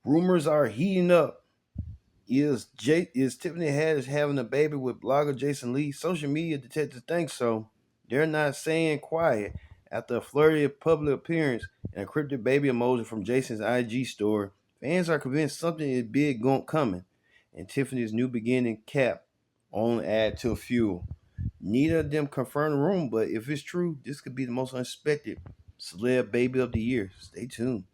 Rumors are heating up. Is Tiffany Haddish having a baby with blogger Jason Lee? Social media detectives think so. They're not saying quiet. After a flirty public appearance and a cryptic baby emoji from Jason's IG story, fans are convinced something is big coming. And Tiffany's new beginning cap only add to fuel. Neither of them confirm the rumor, but if it's true, this could be the most unexpected celeb baby of the year. Stay tuned.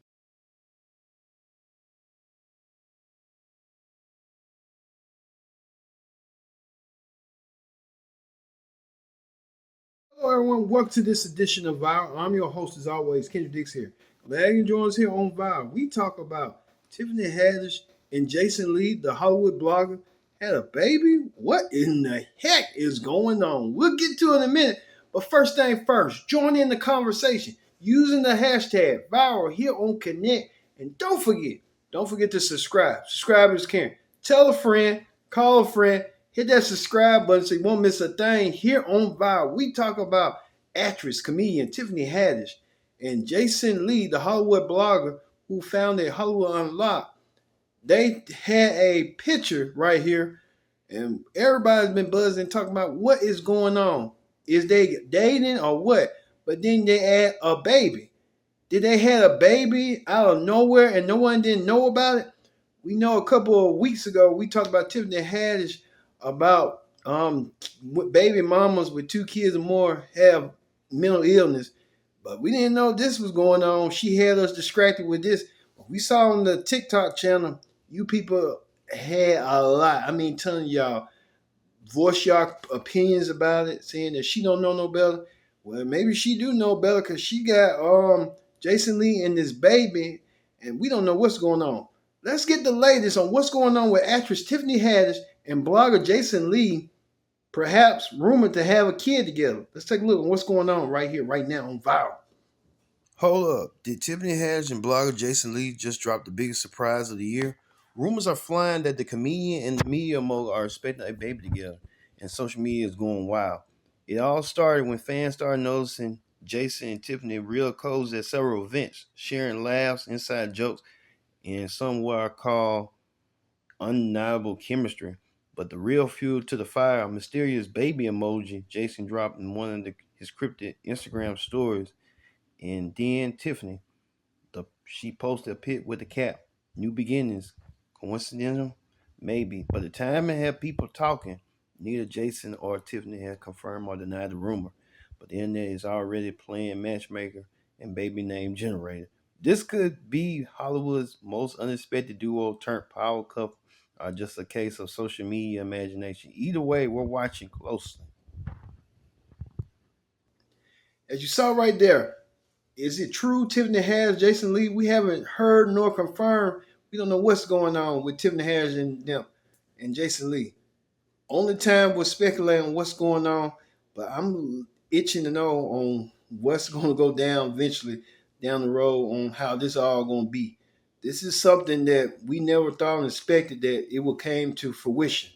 Hello, everyone. Welcome to this edition of Viral. I'm your host, as always, Kendrick Dix here. Glad you join us here on Viral. We talk about Tiffany Haddish and Jason Lee, the Hollywood blogger, had a baby. What in the heck is going on? We'll get to it in a minute. But first thing first, join in the conversation using the hashtag Viral here on Connect. And don't forget to subscribe. Subscribe is caring. Tell a friend, call a friend. Hit that subscribe button so you won't miss a thing here on Vibe. We talk about actress, comedian Tiffany Haddish and Jason Lee, the Hollywood blogger who founded Hollywood Unlocked. They had a picture right here, and everybody's been buzzing talking about what is going on. Is they dating or what? But then they add a baby. Did they had a baby out of nowhere and no one didn't know about it? We know a couple of weeks ago we talked about Tiffany Haddish about baby mamas with two kids or more have mental illness, but we didn't know this was going on. She had us distracted with this. We saw on the TikTok channel, you people had a lot. I mean, telling y'all, voice your opinions about it, saying that she don't know no better. Well, maybe she do know better because she got Jason Lee and this baby, and we don't know what's going on. Let's get the latest on what's going on with actress Tiffany Haddish and blogger Jason Lee, perhaps rumored to have a kid together. Let's take a look at what's going on right here, right now on Viral. Hold up. Did Tiffany Haddish and blogger Jason Lee just drop the biggest surprise of the year? Rumors are flying that the comedian and the media mogul are expecting a baby together, and social media is going wild. It all started when fans started noticing Jason and Tiffany real codes at several events, sharing laughs, inside jokes, and some what I call undeniable chemistry. But the real fuel to the fire, a mysterious baby emoji Jason dropped in one of his cryptic Instagram stories, and then Tiffany she posted a pic with a cap. New beginnings. Coincidental? Maybe. But the timing had people talking. Neither Jason or Tiffany had confirmed or denied the rumor. But the internet is already playing matchmaker and baby name generator. This could be Hollywood's most unexpected duo turned power couple or just a case of social media imagination. Either way, we're watching closely. As you saw right there, is it true Tiffany has Jason Lee? We haven't heard nor confirmed. We don't know what's going on with Tiffany Haddish and them and Jason Lee. Only time we're speculating what's going on, but I'm itching to know on what's going to go down eventually down the road on how this all going to be. This is something that we never thought and expected that it would came to fruition.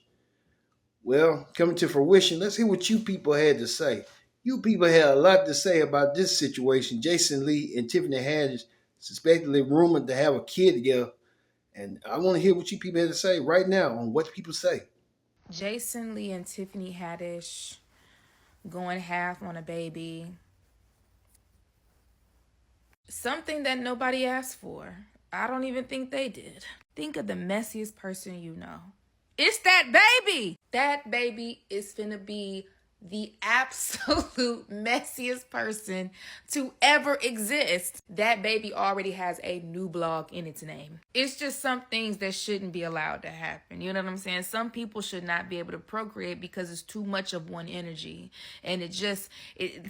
Well, coming to fruition, let's hear what you people had to say. You people had a lot to say about this situation. Jason Lee and Tiffany Haddish suspectedly rumored to have a kid together. And I want to hear what you people had to say right now on what people say. Jason Lee and Tiffany Haddish going half on a baby. Something that nobody asked for. I don't even think they did. Think of the messiest person you know. It's that baby. That baby is finna be the absolute messiest person to ever exist. That baby already has a new blog in its name. It's just some things that shouldn't be allowed to happen. You know what I'm saying? Some people should not be able to procreate because it's too much of one energy. And it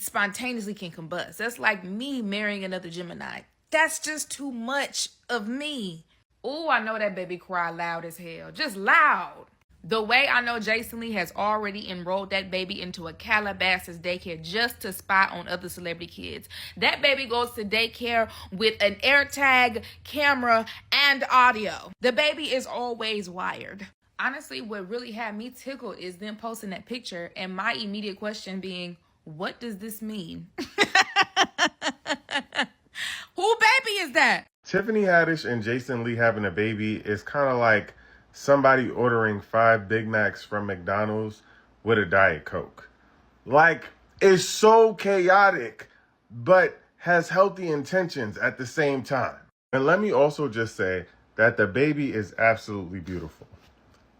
spontaneously can combust. That's like me marrying another Gemini. That's just too much of me. Oh, I know that baby cry loud as hell. Just loud. The way I know Jason Lee has already enrolled that baby into a Calabasas daycare just to spy on other celebrity kids. That baby goes to daycare with an AirTag, camera, and audio. The baby is always wired. Honestly, what really had me tickled is them posting that picture and my immediate question being, what does this mean? Who baby is that? Tiffany Haddish and Jason Lee having a baby is kind of like somebody ordering 5 Big Macs from McDonald's with a Diet Coke. Like, it's so chaotic, but has healthy intentions at the same time. And let me also just say that the baby is absolutely beautiful.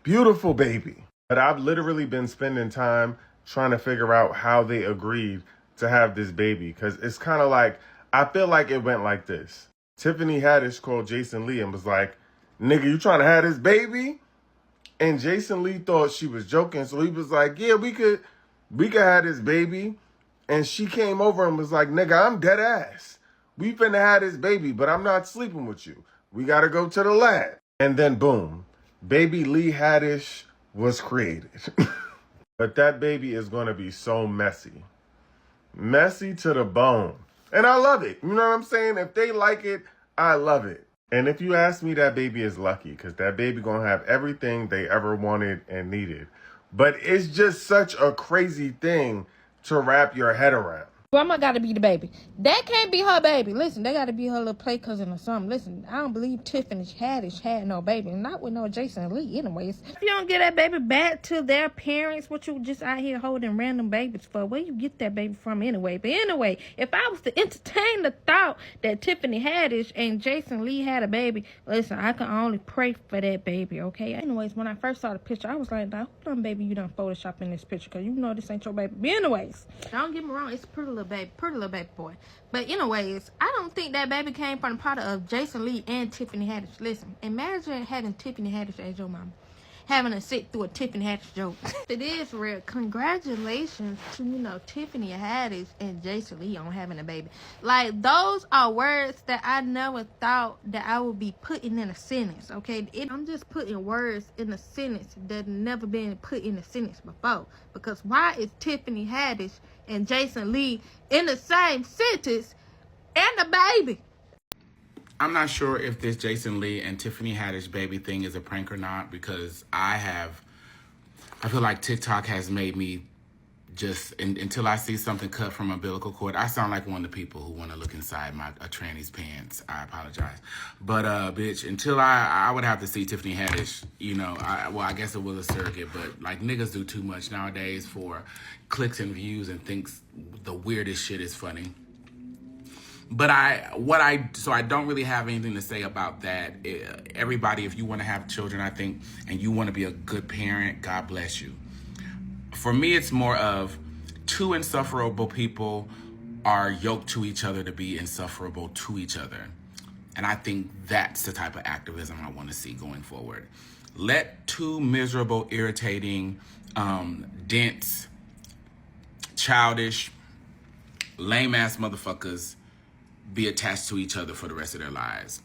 Beautiful baby. But I've literally been spending time trying to figure out how they agreed to have this baby. Because it's kind of like, I feel like it went like this. Tiffany Haddish called Jason Lee and was like, nigga, you trying to have this baby? And Jason Lee thought she was joking. So he was like, yeah, we could have this baby. And she came over and was like, nigga, I'm dead ass. We finna have this baby, but I'm not sleeping with you. We gotta go to the lab. And then boom, baby Lee Haddish was created. But that baby is gonna be so messy. Messy to the bone. And I love it. You know what I'm saying? If they like it, I love it. And if you ask me, that baby is lucky because that baby gonna have everything they ever wanted and needed. But it's just such a crazy thing to wrap your head around. Grandma got to be the baby. That can't be her baby. Listen, they got to be her little play cousin or something. Listen, I don't believe Tiffany Haddish had no baby. Not with no Jason Lee anyways. If you don't get that baby back to their parents, what you just out here holding random babies for? Where you get that baby from anyway? But anyway, if I was to entertain the thought that Tiffany Haddish and Jason Lee had a baby, listen, I can only pray for that baby, okay? Anyways, when I first saw the picture, I was like, now, who done baby you done Photoshop in this picture? Because you know this ain't your baby. But anyways, don't get me wrong, it's a pretty little baby boy. But anyways, I don't think that baby came from the product of Jason Lee and Tiffany Haddish. Listen, imagine having Tiffany Haddish as your mama, having to sit through a Tiffany Haddish joke. It is real. Congratulations to Tiffany Haddish and Jason Lee on having a baby. Like, those are words that I never thought that I would be putting in a sentence. Okay, I'm just putting words in a sentence that never been put in a sentence before. Because why is Tiffany Haddish and Jason Lee in the same sentence and a baby? I'm not sure if this Jason Lee and Tiffany Haddish baby thing is a prank or not, because I feel like TikTok has made me until I see something cut from umbilical cord, I sound like one of the people who want to look inside a tranny's pants. I apologize. But, bitch, until I would have to see Tiffany Haddish, I guess it was a surrogate, but, like, niggas do too much nowadays for clicks and views and thinks the weirdest shit is funny. But so I don't really have anything to say about that. Everybody, if you want to have children, I think, and you want to be a good parent, God bless you. For me, it's more of two insufferable people are yoked to each other to be insufferable to each other. And I think that's the type of activism I want to see going forward. Let two miserable, irritating, dense, childish, lame-ass motherfuckers be attached to each other for the rest of their lives.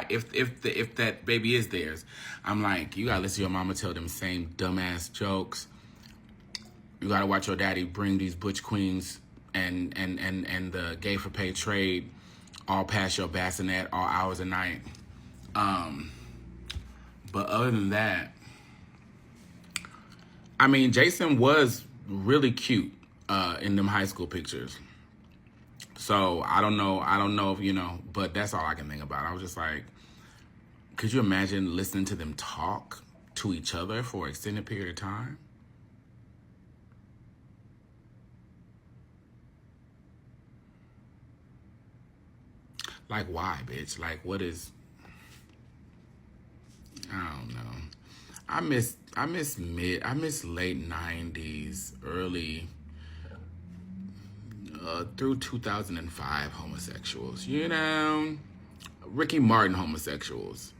If that baby is theirs, I'm like, you gotta listen to your mama tell them same dumbass jokes. You gotta watch your daddy bring these butch queens and the gay for pay trade all past your bassinet all hours of night. But other than that, I mean, Jason was really cute in them high school pictures. So I don't know if, but that's all I can think about. I was just like, could you imagine listening to them talk to each other for an extended period of time? Like, why, bitch? Like, what is... I don't know. I miss late 90s, early... through 2005 homosexuals. Ricky Martin homosexuals.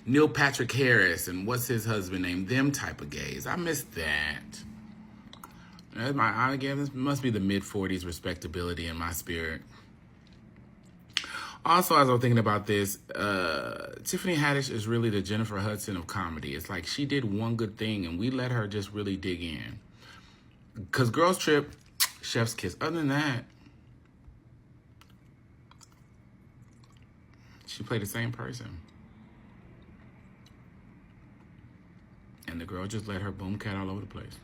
Neil Patrick Harris and what's his husband name? Them type of gays. I miss that. This must be the mid-40s respectability in my spirit. Also, as I'm thinking about this, Tiffany Haddish is really the Jennifer Hudson of comedy. It's like she did one good thing and we let her just really dig in. Because Girls Trip, chef's kiss. Other than that, she played the same person. And the girl just let her boom cat all over the place.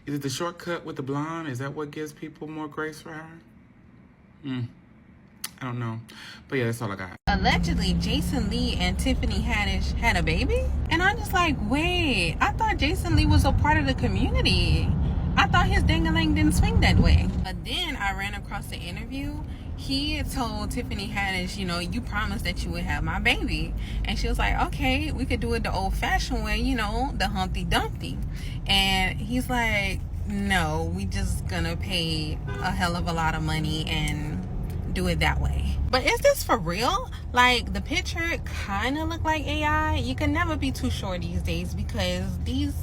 Is it the shortcut with the blonde? Is that what gives people more grace for her? I don't know. But yeah, that's all I got. Allegedly, Jason Lee and Tiffany Haddish had a baby. And I'm just like, wait, I thought Jason Lee was a part of the community. I thought his ding-a-ling didn't swing that way. But then I ran across the interview. He had told Tiffany Haddish, you know, you promised that you would have my baby. And she was like, okay, we could do it the old-fashioned way, you know, the Humpty Dumpty. And he's like, no, we just gonna pay a hell of a lot of money and do it that way. But is this for real? Like, the picture kind of looked like AI. You can never be too sure these days because these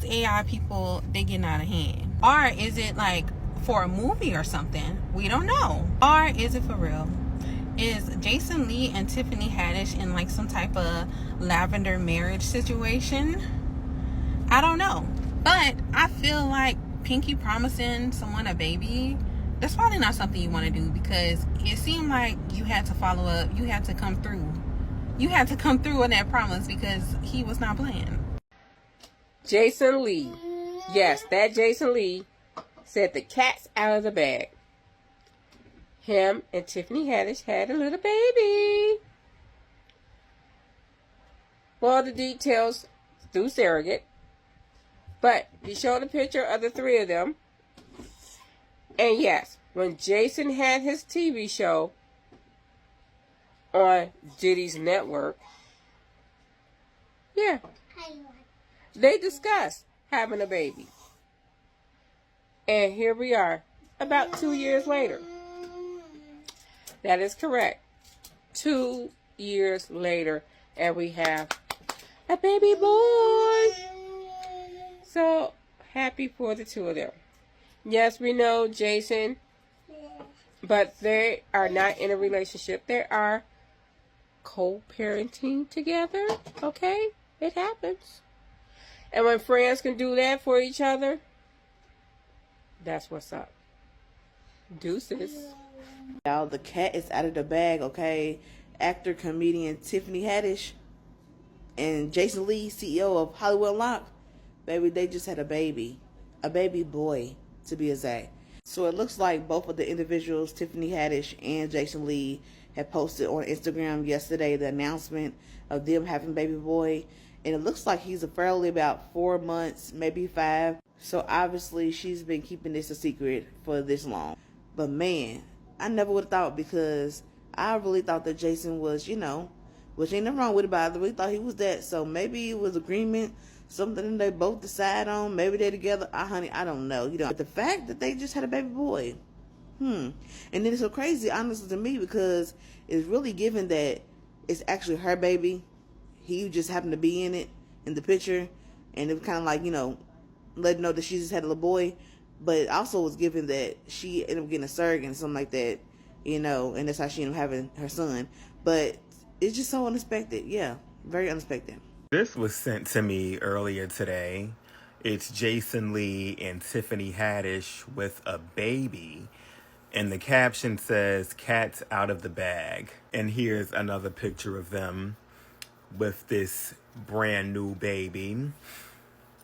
AI people, they getting out of hand. Or is it like for a movie or something? We don't know. Or is it for real? Is Jason Lee and Tiffany Haddish in like some type of lavender marriage situation? I don't know. But I feel like pinky promising someone a baby, that's probably not something you want to do because it seemed like you had to follow up. You had to come through. You had to come through on that promise because he was not playing. Jason Lee. Yes, that Jason Lee said the cat's out of the bag. Him and Tiffany Haddish had a little baby. Well, the details through surrogate. But he showed a picture of the three of them. And yes, when Jason had his TV show on Diddy's network, yeah, they discussed having a baby. And here we are, about 2 years later. That is correct. 2 years later, and we have a baby boy. So, happy for the two of them. Yes, we know Jason, but they are not in a relationship. They are co-parenting together, okay? It happens. And when friends can do that for each other, that's what's up. Deuces. Y'all, the cat is out of the bag, okay? Actor, comedian Tiffany Haddish and Jason Lee, CEO of Hollywood Unlocked, baby, they just had a baby boy, to be exact. So it looks like both of the individuals, Tiffany Haddish and Jason Lee, had posted on Instagram yesterday the announcement of them having baby boy. And it looks like he's fairly about 4 months, maybe 5. So obviously she's been keeping this a secret for this long. But man, I never would have thought, because I really thought that Jason was, you know, which ain't nothing wrong with it, but I really thought he was that. So maybe it was agreement, something they both decide on. Maybe they're together. Honey, I don't know. You know, but the fact that they just had a baby boy, and then it's so crazy, honestly, to me, because it's really given that it's actually her baby. He just happened to be in it, in the picture, and it was kind of like, you know, letting know that she just had a little boy. But it also was given that she ended up getting a surrogate and something like that, you know, and that's how she ended up having her son. But it's just so unexpected. Yeah, very unexpected. This was sent to me earlier today. It's Jason Lee and Tiffany Haddish with a baby. And the caption says, "Cat's out of the bag." And here's another picture of them with this brand new baby.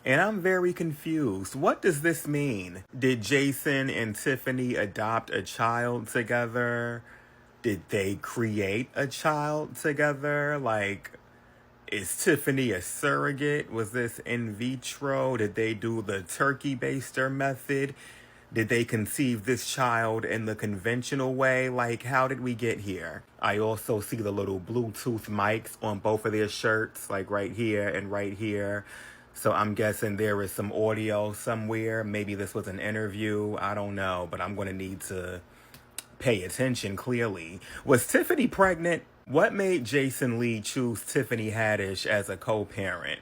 And I'm very confused. What does this mean? Did Jason and Tiffany adopt a child together? Did they create a child together? Like, is Tiffany a surrogate? Was this in vitro? Did they do the turkey baster method? Did they conceive this child in the conventional way? Like, how did we get here? I also see the little Bluetooth mics on both of their shirts, like right here and right here. So I'm guessing there is some audio somewhere. Maybe this was an interview. I don't know, but I'm going to need to pay attention, clearly. Was Tiffany pregnant? What made Jason Lee choose Tiffany Haddish as a co-parent?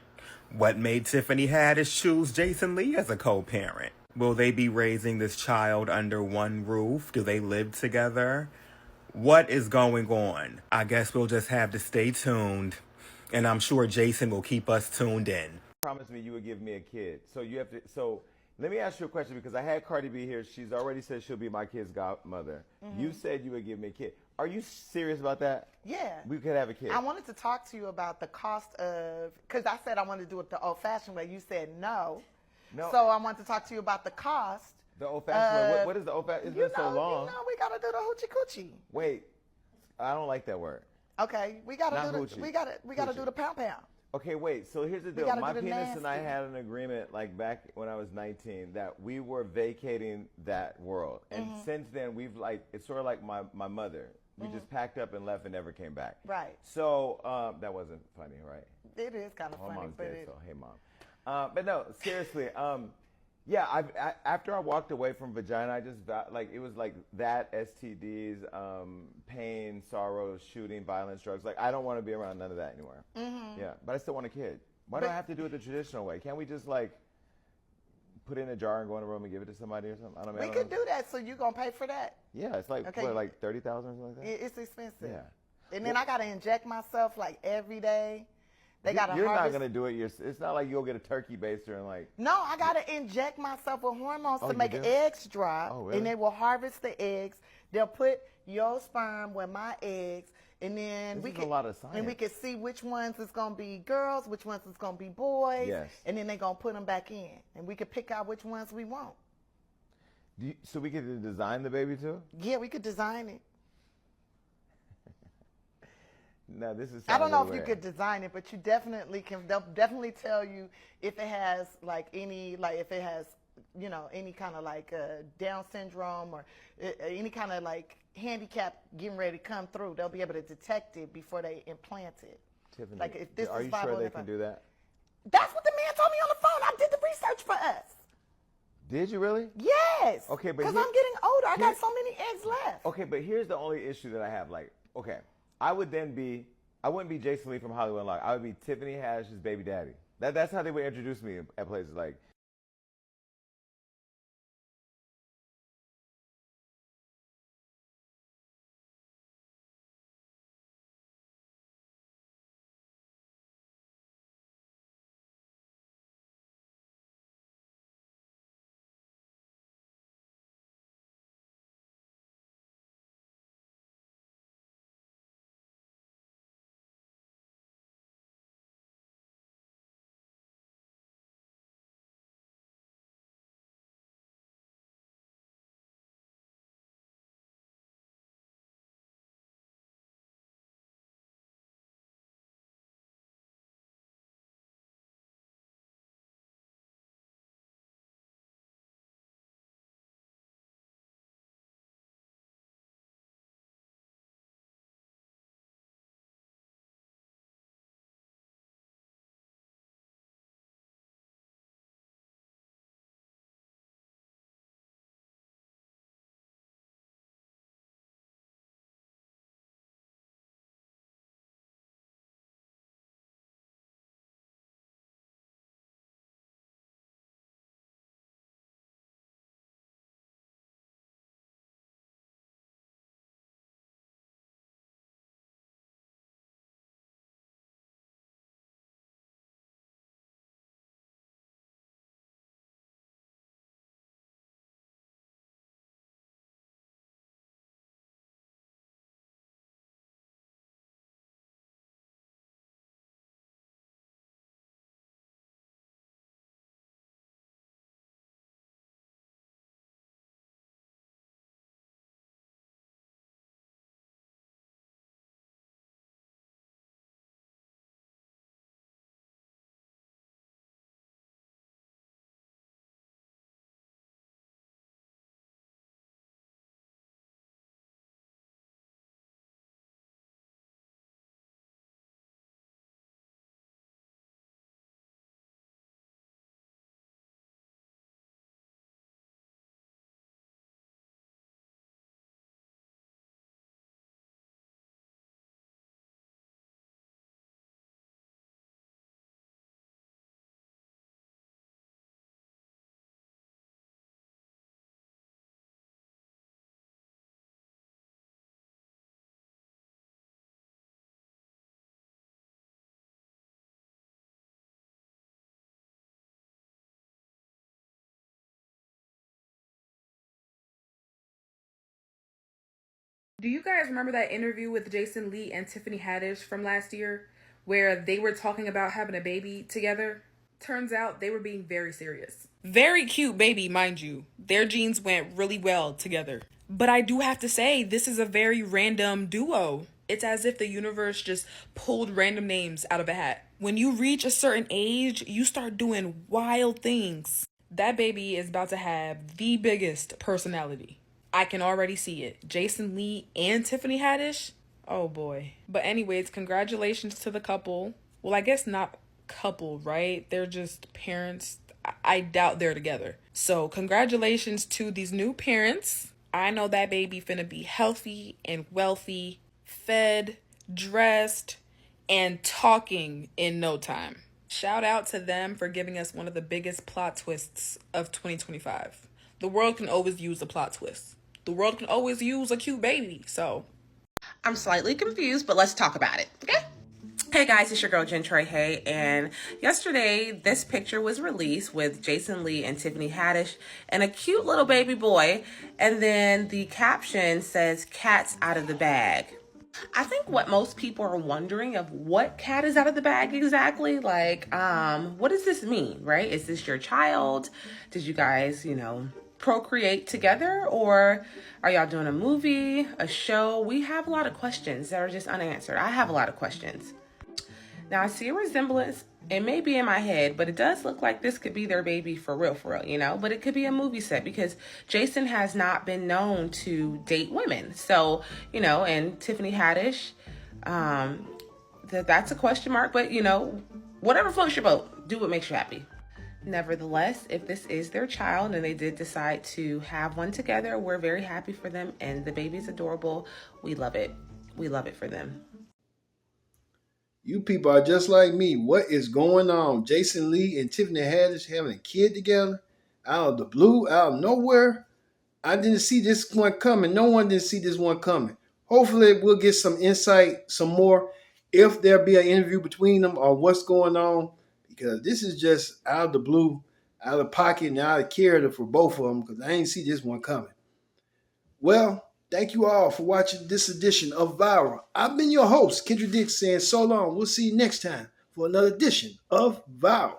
What made Tiffany Haddish choose Jason Lee as a co-parent? Will they be raising this child under one roof? Do they live together? What is going on? I guess we'll just have to stay tuned, and I'm sure Jason will keep us tuned in. Promised me you would give me a kid. So you have to. So let me ask you a question, because I had Cardi B here. She's already said she'll be my kid's godmother. Mm-hmm. You said you would give me a kid. Are you serious about that? Yeah. We could have a kid. I wanted to talk to you about the cost of, because I said I wanted to do it the old-fashioned way. You said no. No. So I wanted to talk to you about the cost The old-fashioned way. What is the old-fashioned? It's been so long. You know, we gotta do the hoochie coochie. Wait, I don't like that word. Okay, we gotta Not do hoochie. the we gotta do the pound pound. Okay, wait. So here's the deal. gotta My do the penis and I nasty. had an agreement, like back when I was 19, that we were vacating that world. And since then, we've it's sort of like my mother. We just packed up and left and never came back. Right. So that wasn't funny, right? It is kind of My funny, mom's but dead, so hey, mom. But no, seriously. Yeah, after I walked away from vagina, I just it was like that, STDs, pain, sorrow, shooting, violence, drugs. Like I don't want to be around none of that anymore. Yeah, but I still want a kid. Why do I have to do it the traditional way? Can't we just put it in a jar and go in a room and give it to somebody or something? I don't know. we could do that. So you gonna pay for that? Yeah, it's like Okay. what, like 30,000 or something like that. It's expensive. Yeah. And then I gotta inject myself every day. They gotta You're harvest. not gonna do it. It's not like you'll get a turkey baster and No, I gotta inject myself with hormones Oh, to you make do? eggs drop, Oh, really? and they will harvest the eggs. They'll put your sperm with my eggs, and then This is a lot of science. and we can see which ones is gonna be girls, which ones is gonna be boys, Yes. and then they're gonna put them back in, and we could pick out which ones we want. So we could design the baby too? Yeah, we could design it. No, this is. I don't know if sounding you weird. could design it, but you definitely can. They'll definitely tell you if it has if it has any kind of Down syndrome or any kind of handicap getting ready to come through. They'll be able to detect it before they implant it. Tiffany, If this are is you sure viable, they can do that? That's what the man told me on the phone. I did the research for us. Did you really? Yes. Okay, but because here- I'm getting older, I here- got so many eggs left. Okay, but here's the only issue that I have. Okay, I wouldn't be Jason Lee from Hollywood Unlocked. I would be Tiffany Haddish's baby daddy. That's how they would introduce me at places like. Do you guys remember that interview with Jason Lee and Tiffany Haddish from last year where they were talking about having a baby together? Turns out they were being very serious. Very cute baby, mind you. Their genes went really well together. But I do have to say, this is a very random duo. It's as if the universe just pulled random names out of a hat. When you reach a certain age, you start doing wild things. That baby is about to have the biggest personality. I can already see it. Jason Lee and Tiffany Haddish? Oh boy. But anyways, congratulations to the couple. Well, I guess not couple, right? They're just parents. I doubt they're together. So congratulations to these new parents. I know that baby finna be healthy and wealthy, fed, dressed, and talking in no time. Shout out to them for giving us one of the biggest plot twists of 2025. The world can always use a plot twist. The world can always use a cute baby, so. I'm slightly confused, but let's talk about it, okay? Hey guys, it's your girl Jen Troy Hay, and yesterday this picture was released with Jason Lee and Tiffany Haddish and a cute little baby boy, and then the caption says "cat's out of the bag." I think what most people are wondering of what cat is out of the bag exactly, like what does this mean, right? Is this your child? Did you guys, procreate together, or are y'all doing a movie, a show? We have a lot of questions that are just unanswered. I have a lot of questions. Now, I see a resemblance. It may be in my head, but it does look like this could be their baby for real, but it could be a movie set because Jason has not been known to date women. So, and Tiffany Haddish, that's a question mark, but, whatever floats your boat, do what makes you happy. Nevertheless, if this is their child and they did decide to have one together, we're very happy for them, and the baby's adorable. We love it. We love it for them. You people are just like me. What is going on? Jason Lee and Tiffany Haddish having a kid together out of the blue, out of nowhere. I didn't see this one coming. No one didn't see this one coming. Hopefully we'll get some insight, some more, if there'll be an interview between them or what's going on, because this is just out of the blue, out of pocket, and out of character for both of them, because I ain't see this one coming. Well, thank you all for watching this edition of Viral. I've been your host, Kendra Dix, saying so long. We'll see you next time for another edition of Viral.